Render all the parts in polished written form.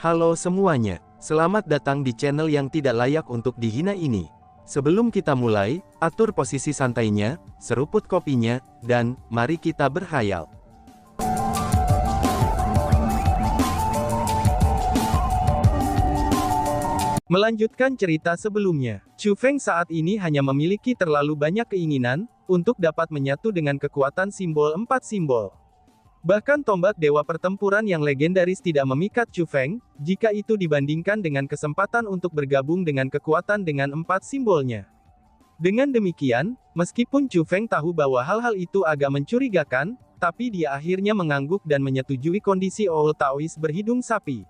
Halo semuanya, selamat datang di channel yang tidak layak untuk dihina ini. Sebelum kita mulai, atur posisi santainya, seruput kopinya, dan mari kita berhayal. Melanjutkan cerita sebelumnya, Chu Feng saat ini hanya memiliki terlalu banyak keinginan untuk dapat menyatu dengan kekuatan simbol 4 simbol. Bahkan tombak dewa pertempuran yang legendaris tidak memikat Chu Feng, jika itu dibandingkan dengan kesempatan untuk bergabung dengan kekuatan dengan 4 simbolnya. Dengan demikian, meskipun Chu Feng tahu bahwa hal-hal itu agak mencurigakan, tapi dia akhirnya mengangguk dan menyetujui kondisi Old Taoist berhidung sapi.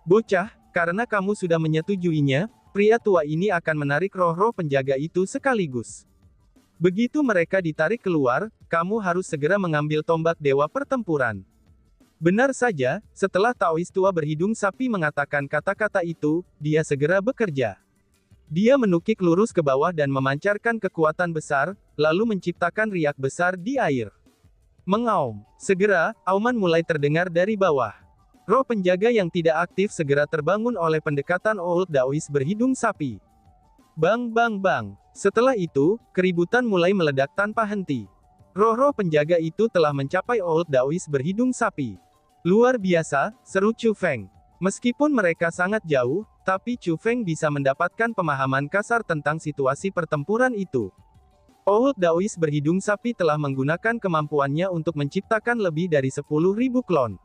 Bocah, karena kamu sudah menyetujuinya, pria tua ini akan menarik roh-roh penjaga itu sekaligus. Begitu mereka ditarik keluar, kamu harus segera mengambil tombak dewa pertempuran. Benar saja, setelah Taoist tua berhidung sapi mengatakan kata-kata itu, dia segera bekerja. Dia menukik lurus ke bawah dan memancarkan kekuatan besar, lalu menciptakan riak besar di air. Mengaum. Segera, auman mulai terdengar dari bawah. Roh penjaga yang tidak aktif segera terbangun oleh pendekatan Old Taoist berhidung sapi. Bang bang bang. Setelah itu, keributan mulai meledak tanpa henti. Roh-roh penjaga itu telah mencapai Old Taoist berhidung sapi. Luar biasa, seru Chu Feng. Meskipun mereka sangat jauh, tapi Chu Feng bisa mendapatkan pemahaman kasar tentang situasi pertempuran itu. Old Taoist berhidung sapi telah menggunakan kemampuannya untuk menciptakan lebih dari 10.000 klon.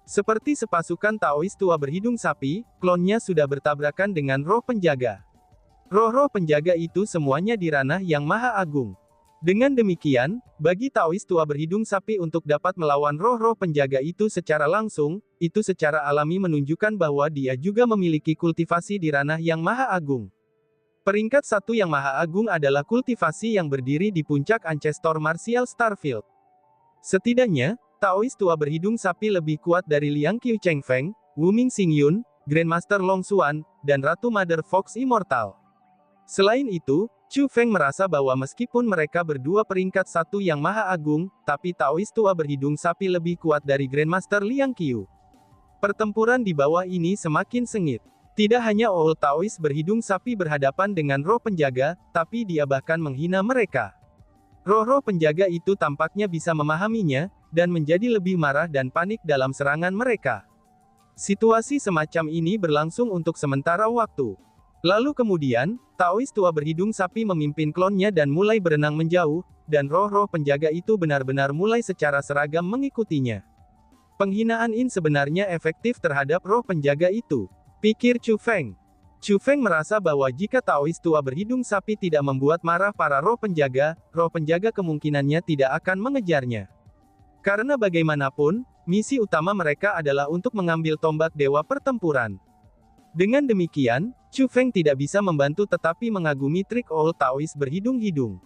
Seperti sepasukan Taoist tua berhidung sapi, klonnya sudah bertabrakan dengan roh penjaga. Roh-roh penjaga itu semuanya di ranah yang maha agung. Dengan demikian, bagi Taoist tua berhidung sapi untuk dapat melawan roh-roh penjaga itu secara langsung, itu secara alami menunjukkan bahwa dia juga memiliki kultivasi di ranah yang maha agung. Peringkat satu yang maha agung adalah kultivasi yang berdiri di puncak Ancestor Martial Starfield. Setidaknya, Taoist tua berhidung sapi lebih kuat dari Liang Qiu Cheng Feng, Wu Ming Xingyun, Grandmaster Long Xuan, dan Ratu Mother Fox Immortal. Selain itu, Chu Feng merasa bahwa meskipun mereka berdua peringkat satu yang maha agung, tapi Taoist tua berhidung sapi lebih kuat dari Grandmaster Liang Qiu. Pertempuran di bawah ini semakin sengit. Tidak hanya Old Taoist berhidung sapi berhadapan dengan roh penjaga, tapi dia bahkan menghina mereka. Roh-roh penjaga itu tampaknya bisa memahaminya, dan menjadi lebih marah dan panik dalam serangan mereka. Situasi semacam ini berlangsung untuk sementara waktu. Lalu kemudian, Taoist tua berhidung sapi memimpin klonnya dan mulai berenang menjauh, dan roh-roh penjaga itu benar-benar mulai secara seragam mengikutinya. Penghinaan ini sebenarnya efektif terhadap roh penjaga itu, pikir Chu Feng. Chu Feng merasa bahwa jika Taoist tua berhidung sapi tidak membuat marah para roh penjaga kemungkinannya tidak akan mengejarnya. Karena bagaimanapun, misi utama mereka adalah untuk mengambil tombak dewa pertempuran. Dengan demikian, Chu Feng tidak bisa membantu tetapi mengagumi trik Old Taoist berhidung-hidung.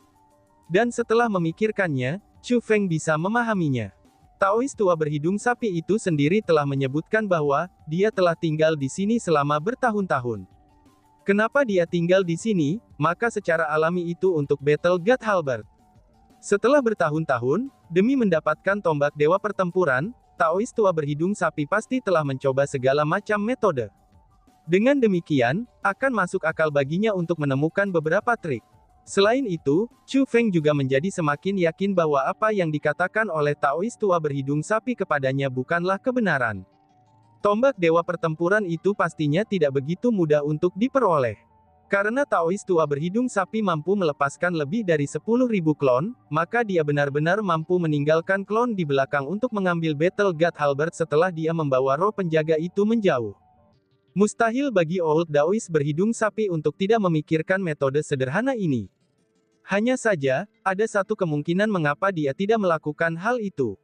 Dan setelah memikirkannya, Chu Feng bisa memahaminya. Taoist tua berhidung sapi itu sendiri telah menyebutkan bahwa dia telah tinggal di sini selama bertahun-tahun. Kenapa dia tinggal di sini? Maka secara alami itu untuk Battle God Halberd. Setelah bertahun-tahun, demi mendapatkan tombak dewa pertempuran, Taoist tua berhidung sapi pasti telah mencoba segala macam metode. Dengan demikian, akan masuk akal baginya untuk menemukan beberapa trik. Selain itu, Chu Feng juga menjadi semakin yakin bahwa apa yang dikatakan oleh Taoist tua berhidung sapi kepadanya bukanlah kebenaran. Tombak dewa pertempuran itu pastinya tidak begitu mudah untuk diperoleh. Karena Taoist tua berhidung sapi mampu melepaskan lebih dari 10.000 klon, maka dia benar-benar mampu meninggalkan klon di belakang untuk mengambil Battle God Halberd setelah dia membawa roh penjaga itu menjauh. Mustahil bagi Old Taoist berhidung sapi untuk tidak memikirkan metode sederhana ini. Hanya saja, ada satu kemungkinan mengapa dia tidak melakukan hal itu.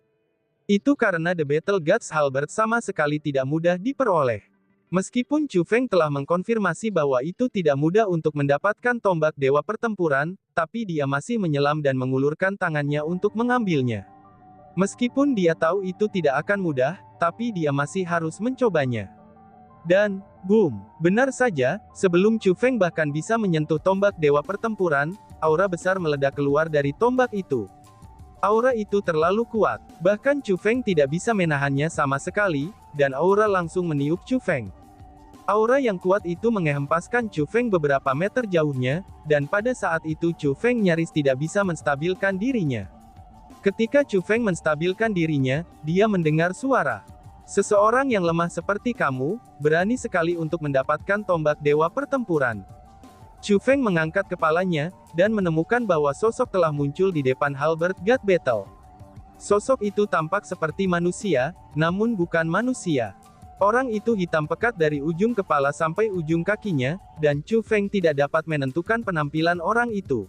Itu karena The Battle Gods Halberd sama sekali tidak mudah diperoleh. Meskipun Chu Feng telah mengkonfirmasi bahwa itu tidak mudah untuk mendapatkan tombak dewa pertempuran, tapi dia masih menyelam dan mengulurkan tangannya untuk mengambilnya. Meskipun dia tahu itu tidak akan mudah, tapi dia masih harus mencobanya. Dan, boom, benar saja, sebelum Chu Feng bahkan bisa menyentuh tombak dewa pertempuran, aura besar meledak keluar dari tombak itu. Aura itu terlalu kuat, bahkan Chu Feng tidak bisa menahannya sama sekali, dan aura langsung meniup Chu Feng. Aura yang kuat itu menghempaskan Chu Feng beberapa meter jauhnya, dan pada saat itu Chu Feng nyaris tidak bisa menstabilkan dirinya. Ketika Chu Feng menstabilkan dirinya, dia mendengar suara. Seseorang yang lemah seperti kamu, berani sekali untuk mendapatkan tombak dewa pertempuran. Chu Feng mengangkat kepalanya, dan menemukan bahwa sosok telah muncul di depan Halberd God Battle. Sosok itu tampak seperti manusia, namun bukan manusia. Orang itu hitam pekat dari ujung kepala sampai ujung kakinya, dan Chu Feng tidak dapat menentukan penampilan orang itu.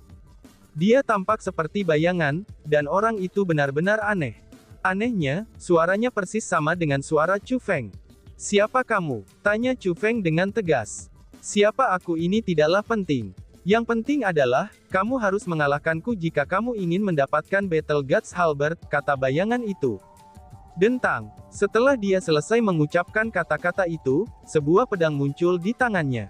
Dia tampak seperti bayangan, dan orang itu benar-benar aneh. Anehnya, suaranya persis sama dengan suara Chu Feng. "Siapa kamu?" tanya Chu Feng dengan tegas. "Siapa aku ini tidaklah penting. Yang penting adalah, kamu harus mengalahkanku jika kamu ingin mendapatkan Battle Gods Halberd," kata bayangan itu. Dentang. Setelah dia selesai mengucapkan kata-kata itu, sebuah pedang muncul di tangannya.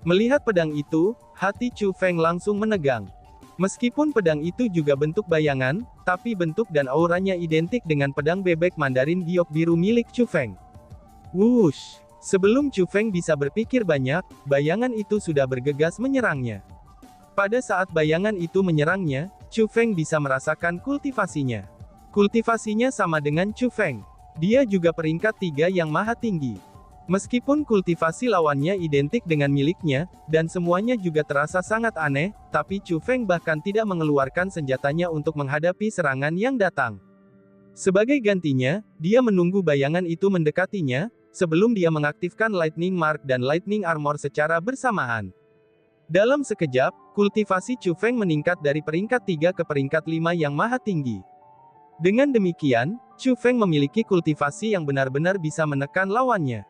Melihat pedang itu, hati Chu Feng langsung menegang. Meskipun pedang itu juga bentuk bayangan, tapi bentuk dan auranya identik dengan pedang bebek Mandarin giok biru milik Chu Feng. Wush! Sebelum Chu Feng bisa berpikir banyak, bayangan itu sudah bergegas menyerangnya. Pada saat bayangan itu menyerangnya, Chu Feng bisa merasakan kultivasinya. Kultivasinya sama dengan Chu Feng. Dia juga peringkat 3 yang maha tinggi. Meskipun kultivasi lawannya identik dengan miliknya, dan semuanya juga terasa sangat aneh, tapi Chu Feng bahkan tidak mengeluarkan senjatanya untuk menghadapi serangan yang datang. Sebagai gantinya, dia menunggu bayangan itu mendekatinya, sebelum dia mengaktifkan Lightning Mark dan Lightning Armor secara bersamaan. Dalam sekejap, kultivasi Chu Feng meningkat dari peringkat 3 ke peringkat 5 yang maha tinggi. Dengan demikian, Chu Feng memiliki kultivasi yang benar-benar bisa menekan lawannya.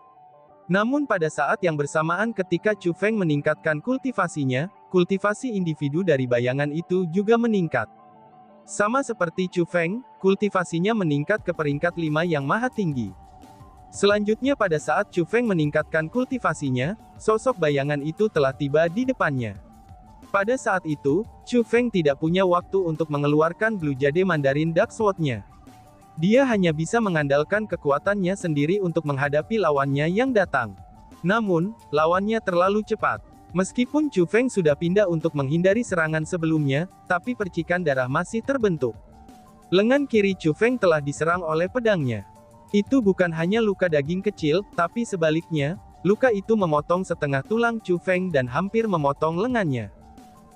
Namun pada saat yang bersamaan ketika Chu Feng meningkatkan kultivasinya, kultivasi individu dari bayangan itu juga meningkat. Sama seperti Chu Feng, kultivasinya meningkat ke peringkat 5 yang maha tinggi. Selanjutnya pada saat Chu Feng meningkatkan kultivasinya, sosok bayangan itu telah tiba di depannya. Pada saat itu, Chu Feng tidak punya waktu untuk mengeluarkan Blue Jade Mandarin Dark Sword-nya. Dia hanya bisa mengandalkan kekuatannya sendiri untuk menghadapi lawannya yang datang. Namun, lawannya terlalu cepat. Meskipun Chu Feng sudah pindah untuk menghindari serangan sebelumnya, tapi percikan darah masih terbentuk. Lengan kiri Chu Feng telah diserang oleh pedangnya. Itu bukan hanya luka daging kecil, tapi sebaliknya, luka itu memotong setengah tulang Chu Feng dan hampir memotong lengannya.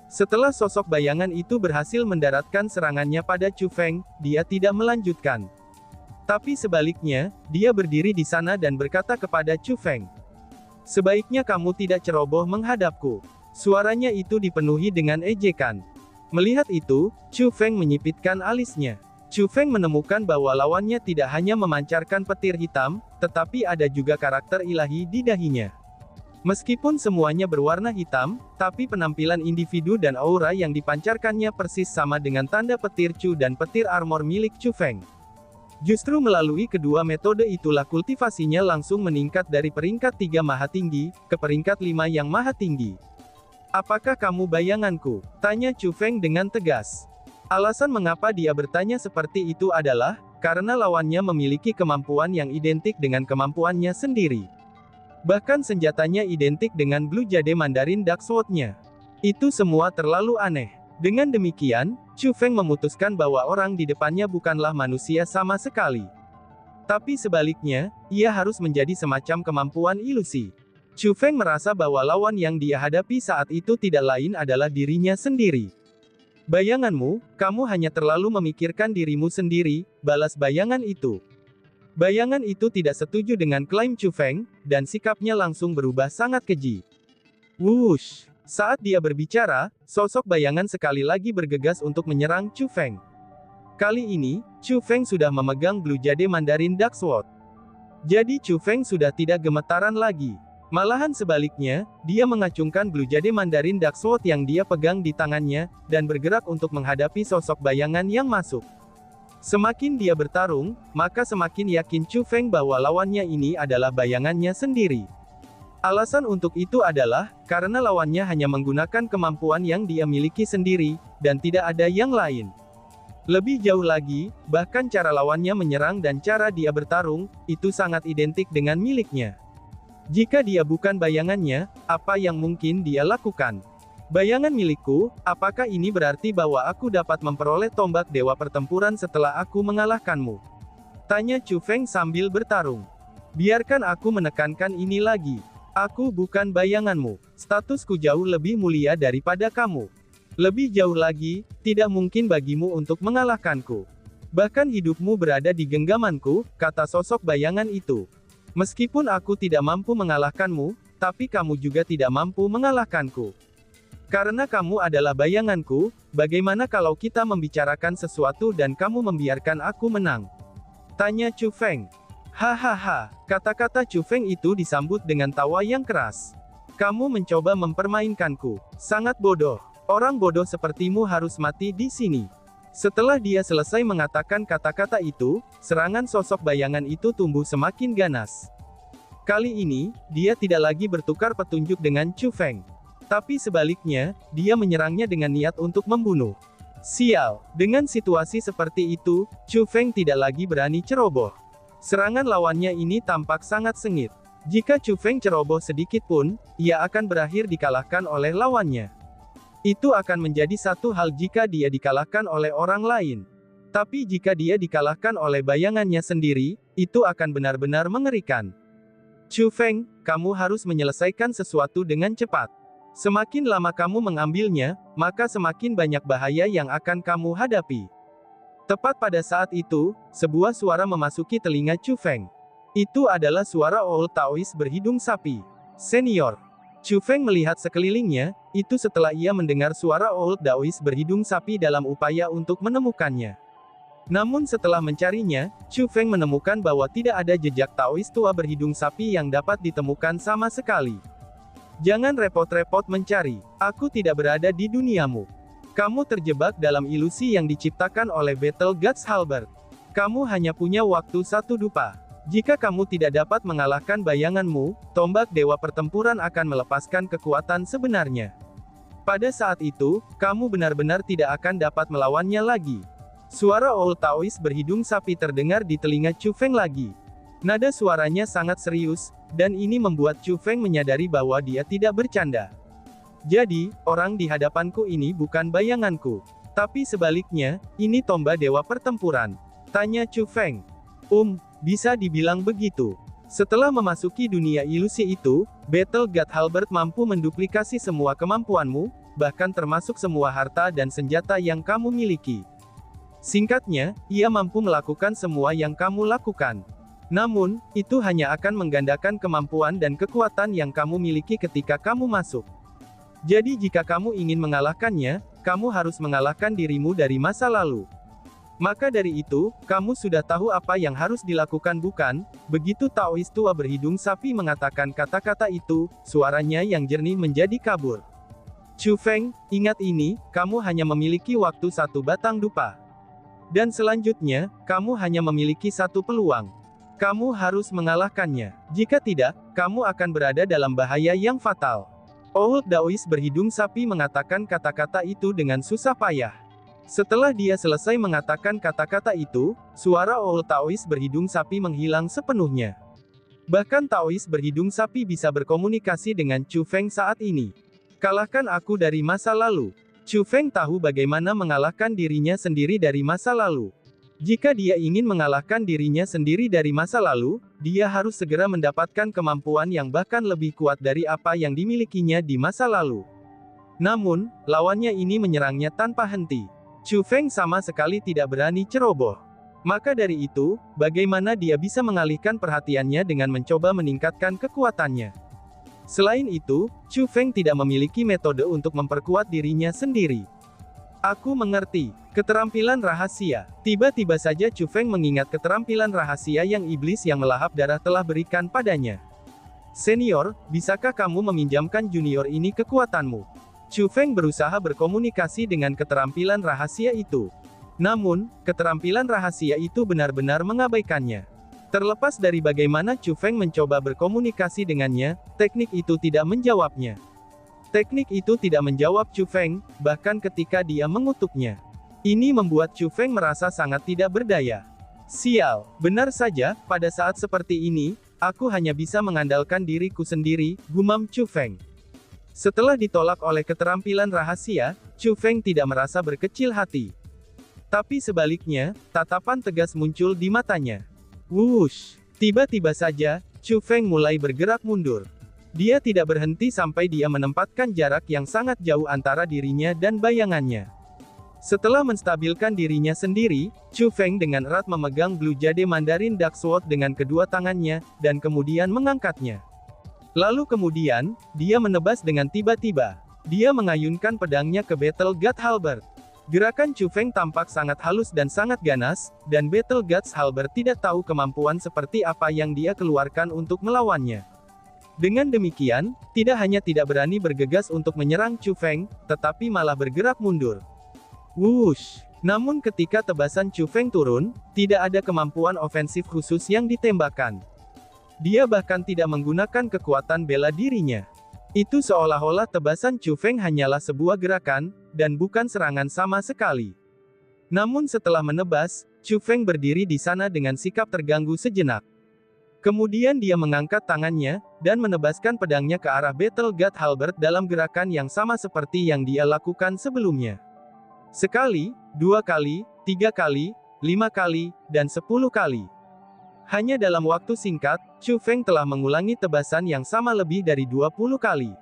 Setelah sosok bayangan itu berhasil mendaratkan serangannya pada Chu Feng, dia tidak melanjutkan. Tapi sebaliknya, dia berdiri di sana dan berkata kepada Chu Feng, "Sebaiknya kamu tidak ceroboh menghadapku." Suaranya itu dipenuhi dengan ejekan. Melihat itu, Chu Feng menyipitkan alisnya. Chu Feng menemukan bahwa lawannya tidak hanya memancarkan petir hitam, tetapi ada juga karakter ilahi di dahinya. Meskipun semuanya berwarna hitam, tapi penampilan individu dan aura yang dipancarkannya persis sama dengan tanda petir Chu dan petir armor milik Chu Feng. Justru melalui kedua metode itulah kultivasinya langsung meningkat dari peringkat 3 maha tinggi, ke peringkat 5 yang maha tinggi. "Apakah kamu bayanganku?" tanya Chu Feng dengan tegas. Alasan mengapa dia bertanya seperti itu adalah, karena lawannya memiliki kemampuan yang identik dengan kemampuannya sendiri. Bahkan senjatanya identik dengan Blue Jade Mandarin Dark Sword-nya. Itu semua terlalu aneh. Dengan demikian, Chu Feng memutuskan bahwa orang di depannya bukanlah manusia sama sekali. Tapi sebaliknya, ia harus menjadi semacam kemampuan ilusi. Chu Feng merasa bahwa lawan yang dia hadapi saat itu tidak lain adalah dirinya sendiri. "Bayanganmu, kamu hanya terlalu memikirkan dirimu sendiri," balas bayangan itu. Bayangan itu tidak setuju dengan klaim Chu Feng, dan sikapnya langsung berubah sangat keji. Wush! Saat dia berbicara, sosok bayangan sekali lagi bergegas untuk menyerang Chu Feng. Kali ini, Chu Feng sudah memegang Blue Jade Mandarin Dark Sword. Jadi Chu Feng sudah tidak gemetaran lagi. Malahan sebaliknya, dia mengacungkan Blue Jade Mandarin Dark Sword yang dia pegang di tangannya, dan bergerak untuk menghadapi sosok bayangan yang masuk. Semakin dia bertarung, maka semakin yakin Chu Feng bahwa lawannya ini adalah bayangannya sendiri. Alasan untuk itu adalah, karena lawannya hanya menggunakan kemampuan yang dia miliki sendiri, dan tidak ada yang lain. Lebih jauh lagi, bahkan cara lawannya menyerang dan cara dia bertarung, itu sangat identik dengan miliknya. Jika dia bukan bayangannya, apa yang mungkin dia lakukan? Bayangan milikku, apakah ini berarti bahwa aku dapat memperoleh tombak dewa pertempuran setelah aku mengalahkanmu? Tanya Chu Feng sambil bertarung. Biarkan aku menekankan ini lagi. Aku bukan bayanganmu. Statusku jauh lebih mulia daripada kamu. Lebih jauh lagi, tidak mungkin bagimu untuk mengalahkanku. Bahkan hidupmu berada di genggamanku, kata sosok bayangan itu. Meskipun aku tidak mampu mengalahkanmu, tapi kamu juga tidak mampu mengalahkanku. Karena kamu adalah bayanganku, bagaimana kalau kita membicarakan sesuatu dan kamu membiarkan aku menang? Tanya Chu Feng. Hahaha, kata-kata Chu Feng itu disambut dengan tawa yang keras. Kamu mencoba mempermainkanku. Sangat bodoh. Orang bodoh sepertimu harus mati di sini. Setelah dia selesai mengatakan kata-kata itu, serangan sosok bayangan itu tumbuh semakin ganas. Kali ini, dia tidak lagi bertukar petunjuk dengan Chu Feng. Tapi sebaliknya, dia menyerangnya dengan niat untuk membunuh. Sial, dengan situasi seperti itu, Chu Feng tidak lagi berani ceroboh. Serangan lawannya ini tampak sangat sengit. Jika Chu Feng ceroboh sedikit pun, ia akan berakhir dikalahkan oleh lawannya. Itu akan menjadi satu hal jika dia dikalahkan oleh orang lain. Tapi jika dia dikalahkan oleh bayangannya sendiri, itu akan benar-benar mengerikan. Chu Feng, kamu harus menyelesaikan sesuatu dengan cepat. Semakin lama kamu mengambilnya, maka semakin banyak bahaya yang akan kamu hadapi. Tepat pada saat itu, sebuah suara memasuki telinga Chu Feng. Itu adalah suara Old Taoist berhidung sapi. Senior. Chu Feng melihat sekelilingnya, itu setelah ia mendengar suara Old Taoist berhidung sapi dalam upaya untuk menemukannya. Namun setelah mencarinya, Chu Feng menemukan bahwa tidak ada jejak Taoist tua berhidung sapi yang dapat ditemukan sama sekali. Jangan repot-repot mencari, aku tidak berada di duniamu. Kamu terjebak dalam ilusi yang diciptakan oleh Battle Gods Halberd. Kamu hanya punya waktu satu dupa. Jika kamu tidak dapat mengalahkan bayanganmu, tombak dewa pertempuran akan melepaskan kekuatan sebenarnya. Pada saat itu, kamu benar-benar tidak akan dapat melawannya lagi. Suara Old Taoist berhidung sapi terdengar di telinga Chu Feng lagi. Nada suaranya sangat serius, dan ini membuat Chu Feng menyadari bahwa dia tidak bercanda. Jadi, orang di hadapanku ini bukan bayanganku. Tapi sebaliknya, ini tombak dewa pertempuran. Tanya Chu Feng. Bisa dibilang begitu. Setelah memasuki dunia ilusi itu, Battle God Halberd mampu menduplikasi semua kemampuanmu, bahkan termasuk semua harta dan senjata yang kamu miliki. Singkatnya, ia mampu melakukan semua yang kamu lakukan. Namun, itu hanya akan menggandakan kemampuan dan kekuatan yang kamu miliki ketika kamu masuk. Jadi jika kamu ingin mengalahkannya, kamu harus mengalahkan dirimu dari masa lalu. Maka dari itu, kamu sudah tahu apa yang harus dilakukan bukan? Begitu Taoist tua berhidung sapi mengatakan kata-kata itu, suaranya yang jernih menjadi kabur. Chu Feng, ingat ini, kamu hanya memiliki waktu satu batang dupa. Dan selanjutnya, kamu hanya memiliki satu peluang. Kamu harus mengalahkannya. Jika tidak, kamu akan berada dalam bahaya yang fatal. Old Taoist berhidung sapi mengatakan kata-kata itu dengan susah payah. Setelah dia selesai mengatakan kata-kata itu, suara Old Taoist berhidung sapi menghilang sepenuhnya. Bahkan Taoist berhidung sapi bisa berkomunikasi dengan Chu Feng saat ini. Kalahkan aku dari masa lalu. Chu Feng tahu bagaimana mengalahkan dirinya sendiri dari masa lalu. Jika dia ingin mengalahkan dirinya sendiri dari masa lalu, dia harus segera mendapatkan kemampuan yang bahkan lebih kuat dari apa yang dimilikinya di masa lalu. Namun, lawannya ini menyerangnya tanpa henti. Chu Feng sama sekali tidak berani ceroboh. Maka dari itu, bagaimana dia bisa mengalihkan perhatiannya dengan mencoba meningkatkan kekuatannya? Selain itu, Chu Feng tidak memiliki metode untuk memperkuat dirinya sendiri. Aku mengerti. Keterampilan rahasia. Tiba-tiba saja Chu Feng mengingat keterampilan rahasia yang iblis yang melahap darah telah berikan padanya. Senior, bisakah kamu meminjamkan junior ini kekuatanmu? Chu Feng berusaha berkomunikasi dengan keterampilan rahasia itu. Namun, keterampilan rahasia itu benar-benar mengabaikannya. Terlepas dari bagaimana Chu Feng mencoba berkomunikasi dengannya, teknik itu tidak menjawabnya. Teknik itu tidak menjawab Chu Feng, bahkan ketika dia mengutuknya. Ini membuat Chu Feng merasa sangat tidak berdaya. Sial, benar saja, pada saat seperti ini, aku hanya bisa mengandalkan diriku sendiri, gumam Chu Feng. Setelah ditolak oleh keterampilan rahasia, Chu Feng tidak merasa berkecil hati. Tapi sebaliknya, tatapan tegas muncul di matanya. Wush! Tiba-tiba saja, Chu Feng mulai bergerak mundur. Dia tidak berhenti sampai dia menempatkan jarak yang sangat jauh antara dirinya dan bayangannya. Setelah menstabilkan dirinya sendiri, Chu Feng dengan erat memegang Blue Jade Mandarin Dark Sword dengan kedua tangannya, dan kemudian mengangkatnya. Lalu kemudian, dia menebas dengan tiba-tiba. Dia mengayunkan pedangnya ke Battle God Halberd. Gerakan Chu Feng tampak sangat halus dan sangat ganas, dan Battle God's Halberd tidak tahu kemampuan seperti apa yang dia keluarkan untuk melawannya. Dengan demikian, tidak hanya tidak berani bergegas untuk menyerang Chu Feng, tetapi malah bergerak mundur. Wush! Namun ketika tebasan Chu Feng turun, tidak ada kemampuan ofensif khusus yang ditembakkan. Dia bahkan tidak menggunakan kekuatan bela dirinya. Itu seolah-olah tebasan Chu Feng hanyalah sebuah gerakan, dan bukan serangan sama sekali. Namun setelah menebas, Chu Feng berdiri di sana dengan sikap terganggu sejenak. Kemudian dia mengangkat tangannya, dan menebaskan pedangnya ke arah Battle God Halberd dalam gerakan yang sama seperti yang dia lakukan sebelumnya. Sekali, 2 kali, 3 kali, 5 kali, dan 10 kali. Hanya dalam waktu singkat, Chu Feng telah mengulangi tebasan yang sama lebih dari 20 kali.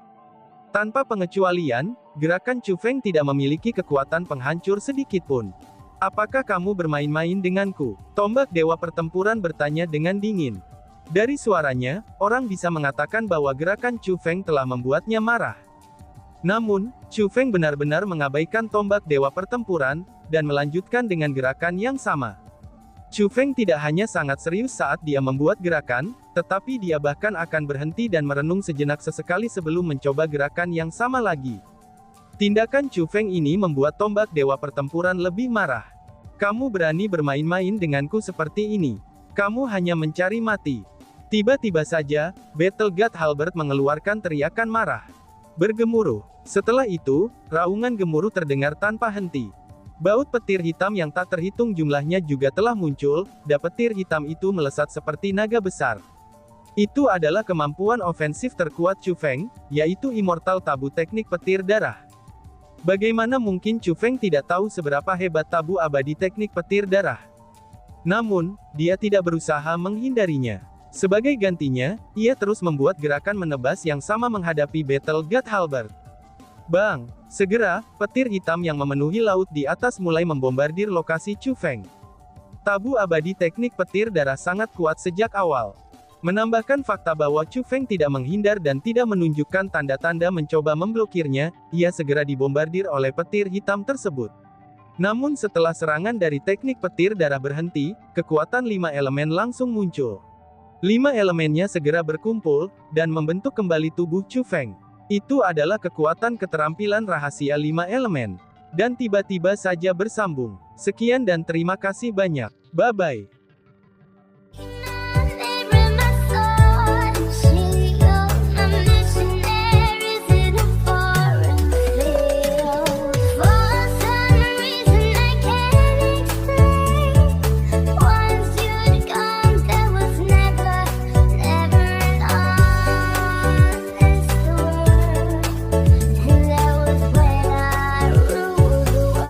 Tanpa pengecualian, gerakan Chu Feng tidak memiliki kekuatan penghancur sedikitpun. Apakah kamu bermain-main denganku? Tombak Dewa Pertempuran bertanya dengan dingin. Dari suaranya, orang bisa mengatakan bahwa gerakan Chu Feng telah membuatnya marah. Namun, Chu Feng benar-benar mengabaikan tombak Dewa Pertempuran, dan melanjutkan dengan gerakan yang sama. Chu Feng tidak hanya sangat serius saat dia membuat gerakan, tetapi dia bahkan akan berhenti dan merenung sejenak sesekali sebelum mencoba gerakan yang sama lagi. Tindakan Chu Feng ini membuat tombak Dewa Pertempuran lebih marah. Kamu berani bermain-main denganku seperti ini. Kamu hanya mencari mati. Tiba-tiba saja, Battle God Halberd mengeluarkan teriakan marah. Bergemuruh. Setelah itu, raungan gemuruh terdengar tanpa henti. Baut petir hitam yang tak terhitung jumlahnya juga telah muncul, dan petir hitam itu melesat seperti naga besar. Itu adalah kemampuan ofensif terkuat Chu Feng, yaitu Immortal Tabu Teknik Petir Darah. Bagaimana mungkin Chu Feng tidak tahu seberapa hebat tabu abadi teknik petir darah? Namun, dia tidak berusaha menghindarinya. Sebagai gantinya, ia terus membuat gerakan menebas yang sama menghadapi Battle God Halberd. Bang! Segera, petir hitam yang memenuhi laut di atas mulai membombardir lokasi Chu Feng. Tabu abadi teknik petir darah sangat kuat sejak awal. Menambahkan fakta bahwa Chu Feng tidak menghindar dan tidak menunjukkan tanda-tanda mencoba memblokirnya, ia segera dibombardir oleh petir hitam tersebut. Namun setelah serangan dari teknik petir darah berhenti, kekuatan 5 elemen langsung muncul. 5 elemennya segera berkumpul, dan membentuk kembali tubuh Chu Feng. Itu adalah kekuatan keterampilan rahasia 5 elemen. Dan tiba-tiba saja bersambung. Sekian dan terima kasih banyak. Bye-bye.